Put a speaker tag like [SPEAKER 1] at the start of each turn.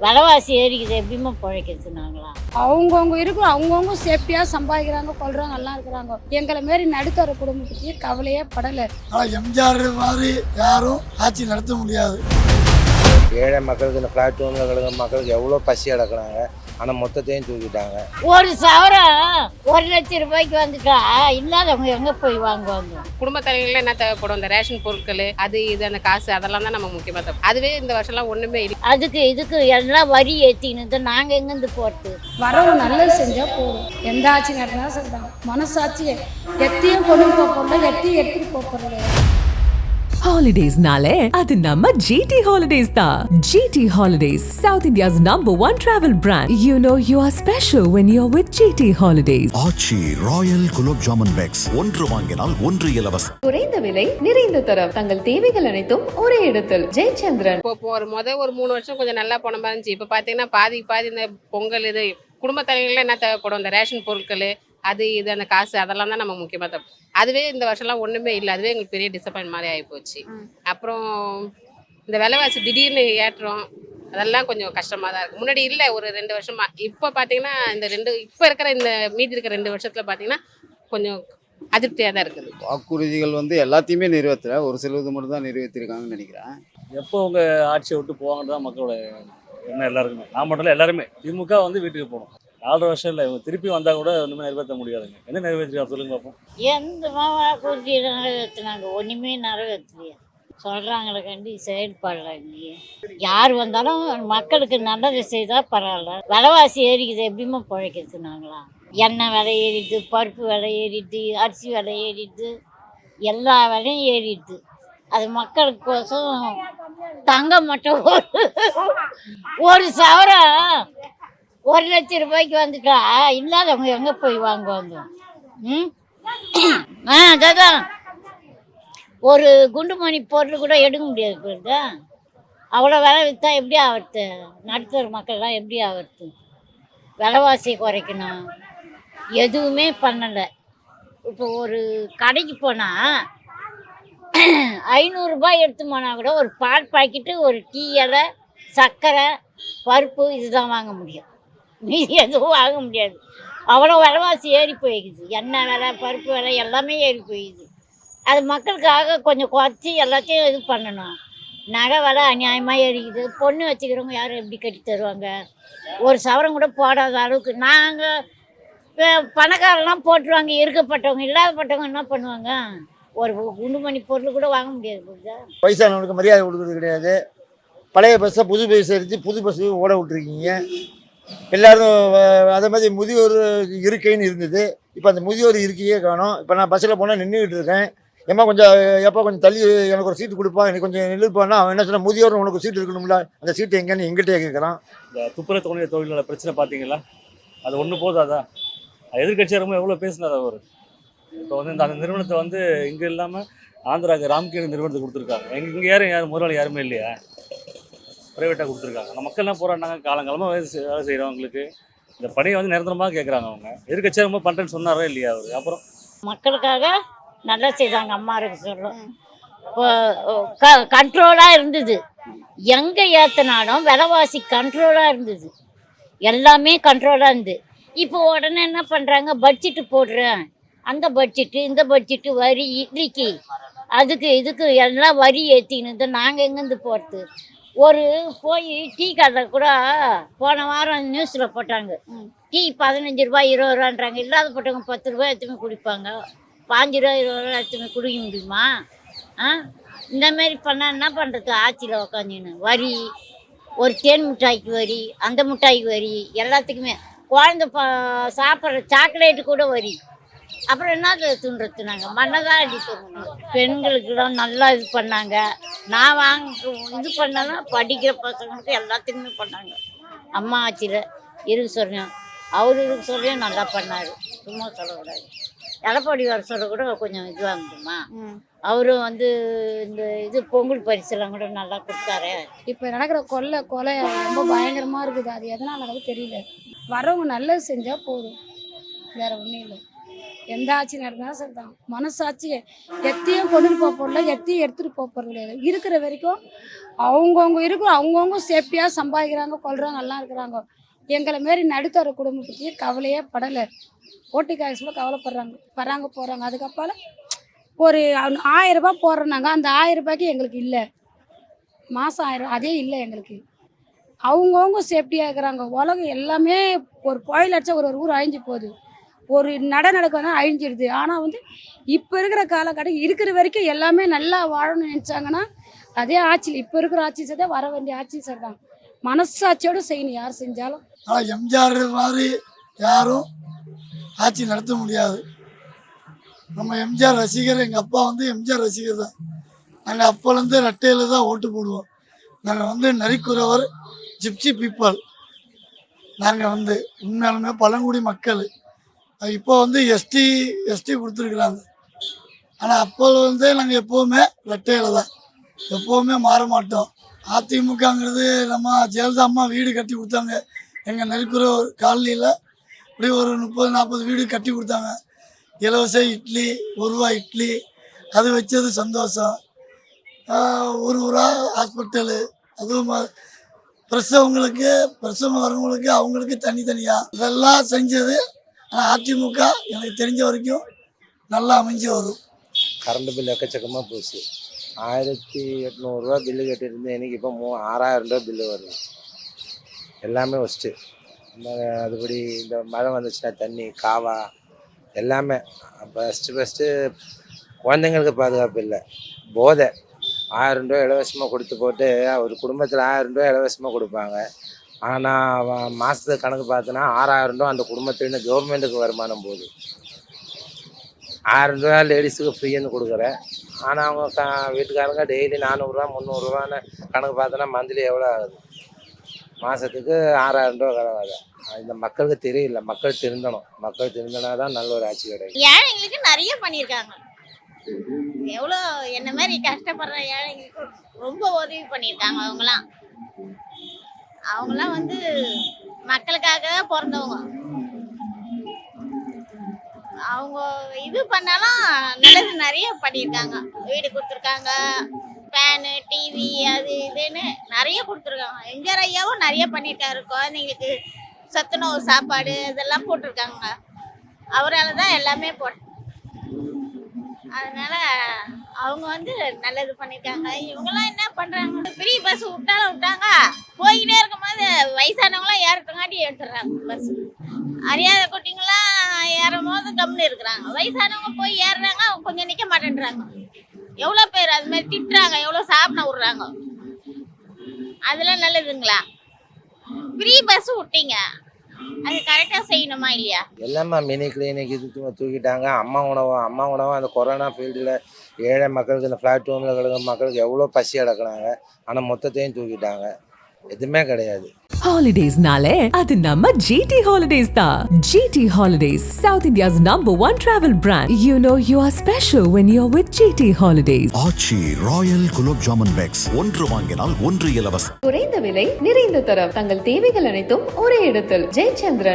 [SPEAKER 1] விலைவாசி ஏறிக்குது, எப்படிமா பிழைக்கிறது நாங்களாம்?
[SPEAKER 2] அவங்கவுங்க இருக்கிற அவங்கவுங்க சேஃப்டியாக சம்பாதிக்கிறாங்க, கொள்றாங்க, எல்லாம் இருக்கிறாங்க. எங்களை மாரி நடுத்தர குடும்பத்துக்கு கவலையே படலை.
[SPEAKER 3] எம்ஜிஆர் மாதிரி யாரும் ஆட்சி நடத்த முடியாது.
[SPEAKER 4] ஏழை மக்களுக்கு இந்த பிளாட்ஃபார்மில் கிடக்கிற மக்களுக்கு எவ்வளோ பசி அடக்குறாங்க, ஆனால் மொத்தத்தையும் தூக்கிட்டாங்க.
[SPEAKER 1] ஒரு சவரம் 1,00,000 ரூபாய்க்கு வந்துட்டா இல்லாதவங்க எங்கே போய் வாங்குவாங்க?
[SPEAKER 5] குடும்ப தலைவர்கள் என்ன தேவைப்படும்? இந்த ரேஷன் பொருட்கள், அது இது, அந்த காசு, அதெல்லாம் தான் நமக்கு முக்கியமாக தேவை. அதுவே இந்த வருஷம்லாம் ஒன்றுமே இல்லை.
[SPEAKER 1] அதுக்கு இதுக்கு எல்லாம் வரி ஏற்றின்னு நாங்கள் எங்கேருந்து போகிறது?
[SPEAKER 2] வரவங்க நல்லது செஞ்சால் போதும். எந்த ஆட்சி நடந்தாலும் சரிதான். மனசாட்சி எத்தையும் கொண்டு போகல, எத்தையும் எடுத்துட்டு போகிறது.
[SPEAKER 6] Holidays nale adu namma GT Holidays da. GT Holidays, South India's #1 travel brand. You know you are special when you're with GT Holidays.
[SPEAKER 7] Aachi royal gulab jamun packs, ஒன்று வாங்கினால் ஒன்று இலவசம்.
[SPEAKER 8] குறைந்த விலை, நிறைந்த தரம், தங்கள் தேவைகள் அனைத்தும் ஒரே இடத்தில். ஜெயச்சந்திரன்.
[SPEAKER 5] இப்போ ஒரு 3 வருஷம் கொஞ்சம் நல்லா போன மாதிரி இருந்துச்சு. இப்போ பார்த்தீங்கன்னா பாதி இந்த பொங்கல், இது குடும்ப தலைவர்கள் என்ன தேவைப்படும்? இந்த ரேஷன் பொருட்கள், அது இது, அந்த காசு, அதெல்லாம் தான் நமக்கு முக்கியமாக தேவை. அதுவே இந்த வருஷம்லாம் ஒன்றுமே இல்லை. அதுவே எங்களுக்கு பெரிய டிசப்பாயின்ட் மாதிரி ஆகிப்போச்சு. அப்புறம் இந்த விலைவாசி திடீர்னு ஏற்றம், அதெல்லாம் கொஞ்சம் கஷ்டமாக தான் இருக்குது. முன்னாடி இல்லை, ஒரு 2 வருஷமாக. இப்போ பார்த்தீங்கன்னா இப்போ இருக்கிற இந்த மீதி இருக்கிற 2 வருஷத்தில் பார்த்தீங்கன்னா கொஞ்சம் அதிருப்தியாக தான் இருக்குது.
[SPEAKER 9] வாக்குறுதிகள் எல்லாத்தையுமே நிறைவேற்றல, ஒரு சிலது மட்டும் தான் நிறைவேற்றிருக்காங்கன்னு நினைக்கிறேன்.
[SPEAKER 10] எப்போ அவங்க ஆட்சியை விட்டு போவாங்கன்னு தான் மக்களோட என்ன எல்லாருக்குமே. நான் மட்டும் இல்லை, எல்லாருமே திமுக வீட்டுக்கு போகணும். 4 வருஷம் இல்லை, இவங்க திருப்பி வந்தால் கூட ஒன்றுமே நிறைவேற்ற முடியாதுங்க. என்ன நிறைவேற்றிருக்கா சொல்லுங்க பார்ப்போம்.
[SPEAKER 1] எந்த வாக்குறுதி நிறைவேற்றினாங்க? ஒன்றுமே நிறைவேற்றலையா? சொல்கிறாங்களே கண்டி செயல்பாடுல இல்லையே. யார் வந்தாலும் மக்களுக்கு நல்லது செய்தால் பரவாயில்ல. விலைவாசி ஏறிக்குது, எப்படிமா பிழைக்கிறது நாங்களாம்? எண்ணெய் விலை ஏறிடுது, பருப்பு விலை ஏறிடுது, அரிசி விலை ஏறிடுது, எல்லா விலையும் ஏறிடுது. அது மக்களுக்கோசம் தங்கம் மட்டும் ஒரு சவரம் 1,00,000 ரூபாய்க்கு வந்துட்டா இல்லாதவங்க எங்கே போய் வாங்குவாங்க? அதான் ஒரு குண்டுமணி பொருள் கூட எடுக்க முடியாது போயிருந்தா. அவ்வளோ விலை விற்றா எப்படி ஆகிறது? நடுத்தர மக்கள்லாம் எப்படி ஆகிறது? விலைவாசியை குறைக்கணும், எதுவுமே பண்ணலை. இப்போ ஒரு கடைக்கு போனால் 500 ரூபாய் எடுத்து போனால் கூட ஒரு பால் பாக்கெட்டு, ஒரு டீ இலை, சர்க்கரை, பருப்பு இதுதான் வாங்க முடியும். மீதி எதுவும் வாங்க முடியாது. அவ்வளோ விலைவாசி ஏறி போயிடுது. எண்ணெய் விலை, பருப்பு விலை எல்லாமே ஏறி போயிடுது. அது மக்களுக்காக கொஞ்சம் குறைச்சி எல்லாத்தையும் இது பண்ணணும். நகை விலை அநியாயமாக ஏறிக்குது. பொண்ணு வச்சுக்கிறவங்க யாரும் எப்படி கட்டி தருவாங்க? ஒரு சவரம் கூட போடாத அளவுக்கு. நாங்கள் பணக்காரெல்லாம் போட்டுருவாங்க, இருக்கப்பட்டவங்க. இல்லாதப்பட்டவங்க என்ன பண்ணுவாங்க? ஒரு குண்டுமணி பொருள் கூட வாங்க முடியாது. புரியுதா?
[SPEAKER 3] வயசானவனுக்கு மரியாதை கொடுக்குறது கிடையாது. பழைய பஸ்ஸை புது பஸ் எடுத்து புது பஸ்ஸு ஓட விட்டுருக்கீங்க. எல்லோரும் அதே மாதிரி முதியோர் இருக்கைன்னு இருந்தது. இப்போ அந்த முதியோர் இருக்கையே காணும். இப்போ நான் பஸ்ஸில் போனால் நின்றுக்கிட்டு இருக்கேன். கொஞ்சம் தள்ளி எனக்கு ஒரு சீட்டு கொடுப்பா, எனக்கு கொஞ்சம் நில்லுப்பான்னா அவன் என்ன சொன்னால், முதியோர் உனக்கு சீட்டு இருக்கணும்ல, அந்த சீட்டு எங்கேன்னு எங்கிட்டே கேட்குறான்.
[SPEAKER 10] இந்த துப்புரவு தொழிலாள பிரச்சனை பார்த்தீங்களா? அது ஒன்று போதாதா? எதிர்கட்சியாக ரொம்ப எவ்வளோ பேசினார் அவர். இப்போ அந்த நிறுவனத்தை இங்கே இல்லாமல் ஆந்திராவுக்கு ராம்கேடு நிறுவனத்தை கொடுத்துருக்காங்க. இங்கே யாரும் முதலாளி யாருமே இல்லையா? ப்ரைவேட்டாக கொடுத்துருக்காங்க. அந்த மக்கள்லாம் போராடினாங்க. காலங்காலமாக வேலை செய்கிறவங்களுக்கு இந்த பணியை நிரந்தரமாக கேட்குறாங்க. அவங்க எதிர்கட்சியாக ரொம்ப பண்ணுறேன்னு சொன்னாரா இல்லையா அவர்? அப்புறம்
[SPEAKER 1] மக்களுக்காக நல்லா செய்தாங்க. அம்மா இருக்கு சொல்லும் கண்ட்ரோலாக இருந்தது. எங்கே ஏற்றினாலும் விலைவாசி கண்ட்ரோலாக இருந்தது. எல்லாமே கண்ட்ரோலாக இருந்தது. இப்போ உடனே என்ன பண்ணுறாங்க? பட்ஜெட்டு போடுறேன், அந்த பட்ஜெட்டு இந்த பட்ஜெட்டு, வரி இட்லிக்கு அதுக்கு இதுக்கு எல்லாம் வரி ஏற்றின்னு நாங்கள் எங்கேருந்து போகிறது? ஒரு போய் டீ கடை கூட போன வாரம் நியூஸில் போட்டாங்க. டீ 15 ரூபாய் 20 ரூபான்றாங்க. இல்லாதப்பட்டவங்க 10 ரூபாய் எடுத்துமே குடிப்பாங்க. 5 ரூபா 20 ரூபா எடுத்துமே குடிக்க முடியுமா? இந்தமாரி பண்ணால் என்ன பண்ணுறது? ஆட்சியில் உக்காந்துன்னு வரி, ஒரு தேன் மிட்டாய்க்கு வரி, அந்த மிட்டாய்க்கு வரி, எல்லாத்துக்குமே. குழந்தை சாப்பிட்ற சாக்லேட்டு கூட வரி. அப்புறம் என்ன துண்டுறது? நாங்கள் மண்ணை தான் அடி தரணும். பெண்களுக்கெல்லாம் நல்லா இது பண்ணாங்க. நான் இது பண்ணலாம், படிக்கிற பசங்களுக்கு எல்லாத்துக்குமே பண்ணாங்க. அம்மா ஆட்சியில் இருக்கு சொல்கிறேன், அவர் இருக்கு சொல்கிறேன், நல்லா பண்ணார். சும்மா சொல்லக்கூடாது. எடப்பாடி வர சொல்ல கூட கொஞ்சம் இதுவாக இருந்துமா. அவரும் இந்த இது பொங்கல் பரிசெல்லாம் கூட நல்லா கொடுத்தாரு.
[SPEAKER 2] இப்போ நடக்கிற கொலை ரொம்ப பயங்கரமாக இருக்குது. அது எதனால தெரியல. வரவங்க நல்லது செஞ்சால் போதும், வேற ஒன்றும் இல்லை. எந்த ஆட்சி நடந்தாலும் சரிதான். மனசாட்சி எத்தையும் கொண்டுட்டு போக போடல, எத்தையும் எடுத்துகிட்டு போக போகிறது கிடையாது. இருக்கிற வரைக்கும் அவங்கவுங்க சேஃப்டியாக சம்பாதிக்கிறாங்க, கொள்கிறாங்க, எல்லாம் இருக்கிறாங்க. எங்களை மாரி நடுத்தர குடும்பம் பற்றி கவலையே படலை. ஓட்டு காசுல கவலைப்படுறாங்க போகிறாங்க. அதுக்கப்புறம் ஒரு 1000 ரூபாய் போடுறோன்னாங்க, அந்த 1000 ரூபாய்க்கு எங்களுக்கு இல்லை. மாதம் 1000 அதே இல்லை எங்களுக்கு. அவங்கவுங்க சேஃப்டியாக இருக்கிறாங்க. உலகம் எல்லாமே ஒரு கோயில் அடிச்சா ஒரு ஊர் அழிஞ்சு போகுது, ஒரு நடக்க தான் அழிஞ்சிடுது. ஆனால் வந்து இப்போ இருக்கிற காலகட்டம் இருக்கிற வரைக்கும் எல்லாமே நல்லா வாழணும்னு நினச்சாங்கன்னா அதே ஆட்சியில் இப்போ இருக்கிற ஆட்சி தான் வர வேண்டிய ஆட்சி சார் தான். மனசாட்சியோடு செய்யணும் யார் செஞ்சாலும்.
[SPEAKER 11] ஆனால் எம்ஜிஆர் மாதிரி யாரும் ஆட்சி நடத்த முடியாது. நம்ம எம்ஜிஆர் ரசிகர், எங்கள் அப்பா வந்து எம்ஜிஆர் ரசிகர் தான். நாங்கள் அப்போலேருந்து ரெட்டையில் தான் ஓட்டு போடுவோம். நாங்கள் வந்து நரிக்குறவர், ஜிப்சி பீப்புள். நாங்கள் வந்து உண்மையாலுமே பழங்குடி மக்கள். இப்போ வந்து எஸ்டி கொடுத்துருக்குறாங்க. ஆனால் அப்போ வந்து நாங்கள் எப்போவுமே ரெட்டையில் தான், எப்போவுமே மாற மாட்டோம். அதிமுகங்கிறது நம்ம ஜெயலலிதா அம்மா வீடு கட்டி கொடுத்தாங்க. எங்கள் நரிக்குறவர் காலனியில் இப்படி ஒரு 30-40 வீடு கட்டி கொடுத்தாங்க. இலவச இட்லி, 1 ரூபாய் இட்லி, அது வச்சது சந்தோஷம். ஊராக ஹாஸ்பிட்டலு, அதுவும் பிரசவம் வரவங்களுக்கு அவங்களுக்கு தனித்தனியாக இதெல்லாம் செஞ்சது. ஆனால் அதிமுக எனக்கு தெரிஞ்ச வரைக்கும் நல்லா அமைஞ்சு வரும்.
[SPEAKER 4] கரண்ட் பில் எக்கச்சக்கமாக போச்சு. 1800 ரூபா பில்லு கட்டியிருந்தேன், எனக்கு இப்போ 6000 ரூபா பில்லு வருது. எல்லாமே ஃபஸ்ட்டு அதுபடி இந்த மழை வந்துச்சுன்னா தண்ணி, காவா எல்லாமே. ஃபஸ்ட்டு குழந்தைங்களுக்கு பாதுகாப்பு இல்லை, போதை. 1000 ரூபா இலவசமாக கொடுத்து போட்டு ஒரு குடும்பத்தில் 1000 ரூபா இலவசமாக கொடுப்பாங்க. ஆனால் மாதத்துக்கு கணக்கு பார்த்தோன்னா 6000 ரூபா அந்த குடும்பத்துலேருந்து கவர்மெண்ட்டுக்கு வருமானம் போகுது. 1000 ரூபா லேடிஸுக்கு ஃப்ரீன்னு கொடுக்குறேன். ஆனால் அவங்க வீட்டுக்காரங்க டெய்லி 400 ரூபா 300 ரூபான்னு கணக்கு பார்த்தோன்னா மந்த்லி எவ்வளோ ஆகுது? மாதத்துக்கு 6000 ரூபா கிடையாது. இந்த மக்களுக்கு தெரியல. மக்கள் திருந்தனா தான் நல்ல ஒரு ஆட்சி கிடைக்கும்.
[SPEAKER 1] ஏழைங்களுக்கு நிறைய பண்ணியிருக்காங்க. எவ்வளோ என்ன மாதிரி கஷ்டப்படுற ஏழைங்களுக்கு ரொம்ப உதவி பண்ணியிருக்காங்க. அவங்களாம் வந்து மக்களுக்காக தான் பிறந்தவங்க. அவங்க இது பண்ணாலும் நல்லது நிறைய பண்ணியிருக்காங்க. வீடு கொடுத்துருக்காங்க, ஃபேனு, டிவி, அது இதுன்னு நிறைய கொடுத்துருக்காங்க. எம்ஜிஆர் ஐயாவும் நிறைய பண்ணியிருக்காரு. குழந்தைங்களுக்கு சத்துணவு சாப்பாடு இதெல்லாம் போட்டிருக்காங்க. அவரால் தான் எல்லாமே அதனால அவங்க வந்து நல்லது பண்ணியிருக்காங்க. இவங்கெல்லாம் என்ன பண்ணுறாங்க, ஃப்ரீ பஸ் விட்டாங்க, போய்கிட்டே இருக்கும்போது வயசானவங்களாம் ஏறட்டுங்காட்டி எடுத்துடுறாங்க பஸ். அறியாத குட்டிங்களாம் ஏறும் போது கம்முன்னு இருக்கிறாங்க. வயசானவங்க போய் ஏறுறாங்க, அவங்க கொஞ்சம் நிற்க மாட்டேன்றாங்க. எவ்வளோ பேர் அது மாதிரி திட்டுறாங்க, எவ்வளோ சாப்பிட விட்றாங்க. அதெல்லாம் நல்லதுங்களா? ஃப்ரீ பஸ் விட்டீங்க, அது கரெக்டாக செய்யணுமா இல்லையா?
[SPEAKER 4] எல்லாமே மினி கிளினிக் இது தூக்கிட்டாங்க. அம்மா உணவு அந்த கொரோனா ஃபீல்டில் ஏழை மக்களுக்கு, இந்த பிளாட்ஃபார்மில் கிடக்கிற மக்களுக்கு எவ்வளோ பசி அடக்குனாங்க. ஆனால் மொத்தத்தையும் தூக்கிட்டாங்க. எதுவுமே கிடையாது.
[SPEAKER 6] Holidays-nale அது நம்ம GT Holidays தான். GT Holidays, South India's #1 travel brand. You know you are special when you're with GT Holidays.
[SPEAKER 7] Aachi royal gulab jamun packs 1 வாங்கினால் 1 இலவசம்.
[SPEAKER 8] குறைந்த விலை, நிறைந்த தரம், தங்கள் தேவைகள் அனைத்தும் ஒரே இடத்தில். ஜெயச்சந்திரன்.